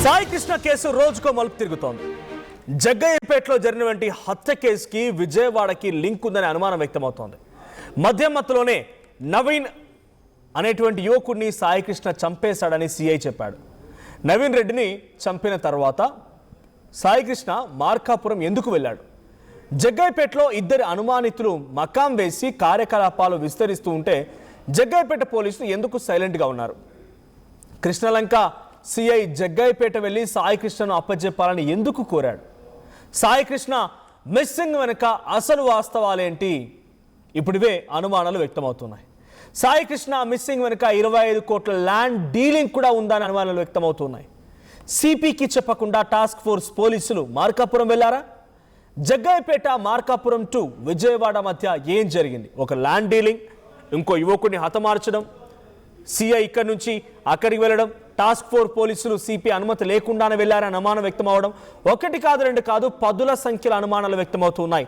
Sai Krishna case రోజుకో మలుపు తిరుగుతోంది. జగ్గయ్యపేటలో జరిగినటువంటి హత్య కేసుకి విజయవాడకి లింక్ ఉందనే అనుమానం వ్యక్తమవుతోంది. మద్యం మత్తులోనే నవీన్ అనేటువంటి యువకుడిని సాయి కృష్ణ చంపేశాడని సిఐ చెప్పాడు. నవీన్ రెడ్డిని చంపిన తర్వాత సాయి కృష్ణ మార్కాపురం ఎందుకు వెళ్ళాడు? జగ్గయ్యపేటలో ఇద్దరు అనుమానితులు మకాం వేసి కార్యకలాపాలు విస్తరిస్తూ ఉంటే జగ్గయ్యపేట పోలీసులు ఎందుకు సైలెంట్గా ఉన్నారు? కృష్ణలంక సిఐ జగ్గయ్యపేట వెళ్ళి సాయి కృష్ణను అప్పచెప్పాలని ఎందుకు కోరాడు? సాయి కృష్ణ మిస్సింగ్ వెనుక అసలు వాస్తవాలేంటి? ఇప్పుడివే అనుమానాలు వ్యక్తమవుతున్నాయి. సాయి కృష్ణ మిస్సింగ్ వెనుక 25 కోట్ల ల్యాండ్ డీలింగ్ కూడా ఉందని అనుమానాలు వ్యక్తమవుతున్నాయి. సిపికి చెప్పకుండా టాస్క్ ఫోర్స్ పోలీసులు మార్కాపురం వెళ్లారా? జగ్గయ్యపేట మార్కాపురం టు విజయవాడ మధ్య ఏం జరిగింది? ఒక ల్యాండ్ డీలింగ్, ఇంకో యువకుడిని హతమార్చడం, సిఐ ఇక్కడి నుంచి అక్కడికి వెళ్ళడం, టాస్క్ ఫోర్స్ పోలీసులు సిపి అనుమతి లేకుండానే వెళ్లారని అనుమానం వ్యక్తమవడం, ఒకటి కాదు రెండు కాదు పదుల సంఖ్యలో అనుమానాలు వ్యక్తమవుతున్నాయి.